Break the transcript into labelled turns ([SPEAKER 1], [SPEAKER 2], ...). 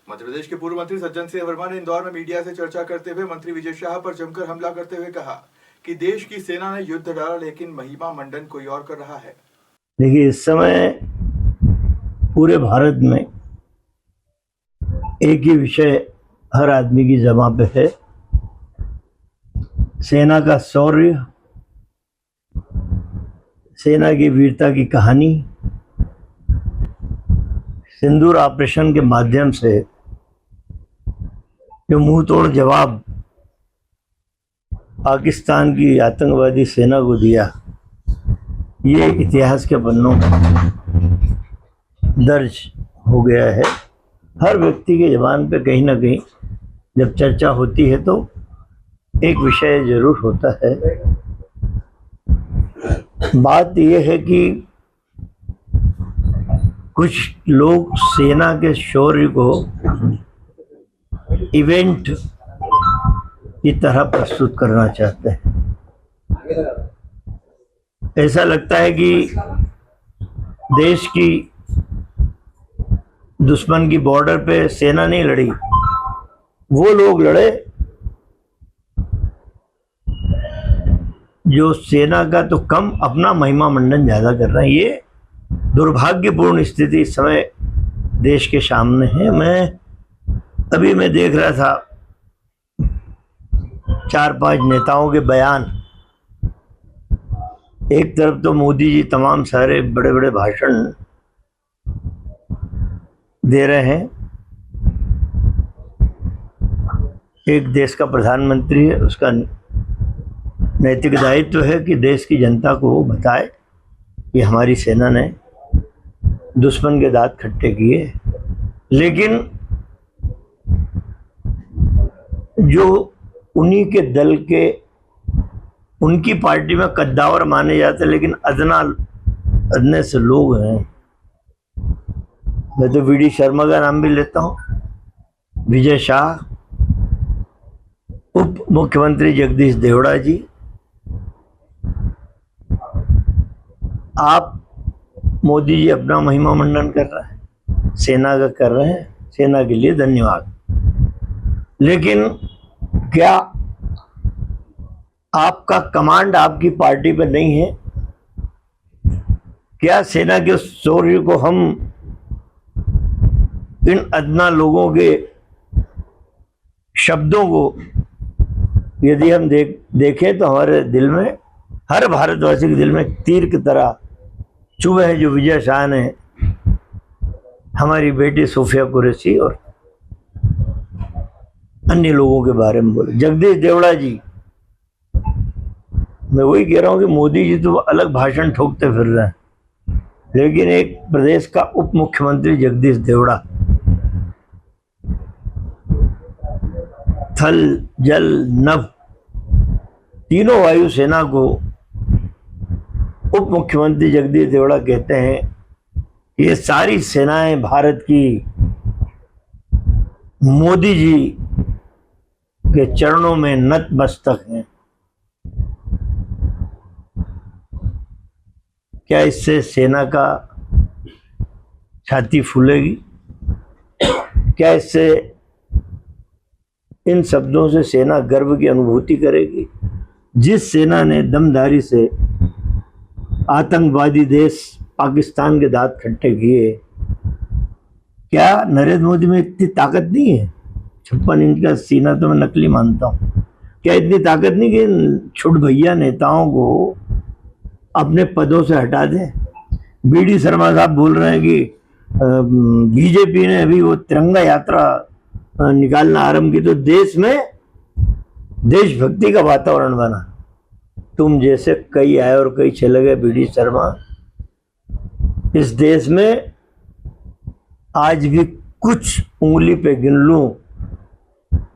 [SPEAKER 1] मध्य प्रदेश के पूर्व मंत्री सज्जन सिंह वर्मा ने इंदौर में मीडिया से चर्चा करते हुए मंत्री विजय शाह पर जमकर हमला करते हुए कहा कि देश की सेना ने युद्ध लड़ा लेकिन महिमा मंडन कोई और कर रहा है।
[SPEAKER 2] देखिए, इस समय पूरे भारत में एक ही विषय हर आदमी की ज़बान पे है, सेना का शौर्य, सेना की वीरता की कहानी। सिंदूर ऑपरेशन के माध्यम से जो मुंह तोड़ जवाब पाकिस्तान की आतंकवादी सेना को दिया, ये इतिहास के पन्नों में दर्ज हो गया है। हर व्यक्ति के ज़बान पे कहीं ना कहीं जब चर्चा होती है तो एक विषय जरूर होता है। बात यह है कि कुछ लोग सेना के शौर्य को इवेंट की तरह प्रस्तुत करना चाहते हैं। ऐसा लगता है कि देश की दुश्मन की बॉर्डर पे सेना नहीं लड़ी, वो लोग लड़े जो सेना का तो कम अपना महिमा मंडन ज्यादा कर रहे हैं। ये दुर्भाग्यपूर्ण स्थिति इस समय देश के सामने है। मैं देख रहा था 4-5 नेताओं के बयान। एक तरफ तो मोदी जी तमाम सारे बड़े बड़े भाषण दे रहे हैं, एक देश का प्रधानमंत्री है, उसका नैतिक दायित्व है कि देश की जनता को वो बताए कि हमारी सेना ने दुश्मन के दांत खट्टे किए। लेकिन जो उन्हीं के दल के, उनकी पार्टी में कद्दावर माने जाते लेकिन अदने से लोग हैं। मैं तो वी.डी. शर्मा का नाम भी लेता हूँ, विजय शाह, उप मुख्यमंत्री जगदीश देवड़ा जी। आप मोदी जी अपना महिमा मंडन कर रहे हैं, सेना का कर रहे हैं, सेना के लिए धन्यवाद। लेकिन क्या आपका कमांड आपकी पार्टी पर नहीं है? क्या सेना के शौर्य को हम इन अदना लोगों के शब्दों को यदि हम देखें तो हमारे दिल में, हर भारतवासी के दिल में तीर की तरह चुभे है जो विजय शाह ने हमारी बेटी सूफिया कुरैशी और अन्य लोगों के बारे में बोले। जगदीश देवड़ा जी, मैं वही कह रहा हूं कि मोदी जी तो अलग भाषण ठोकते फिर रहे हैं, लेकिन एक प्रदेश का उप मुख्यमंत्री जगदीश देवड़ा थल जल नभ तीनों वायु सेना को उप मुख्यमंत्री जगदीश देवड़ा कहते हैं। ये सारी सेनाएं भारत की मोदी जी के चरणों में नतमस्तक हैं। क्या इससे सेना का छाती फूलेगी? क्या इससे, इन शब्दों से सेना गर्व की अनुभूति करेगी? जिस सेना ने दमदारी से आतंकवादी देश पाकिस्तान के दांत खट्टे किए, क्या नरेंद्र मोदी में इतनी ताकत नहीं है? 56 इंच का सीना तो मैं नकली मानता हूँ। क्या इतनी ताकत नहीं कि छुट भैया नेताओं को अपने पदों से हटा दें? वी.डी. शर्मा साहब बोल रहे हैं कि बीजेपी ने अभी वो तिरंगा यात्रा निकालना आरंभ की तो देश में देशभक्ति का वातावरण बना। तुम जैसे कई आए और कई चले गए वी.डी. शर्मा। इस देश में आज भी कुछ उंगली पे गिन लूं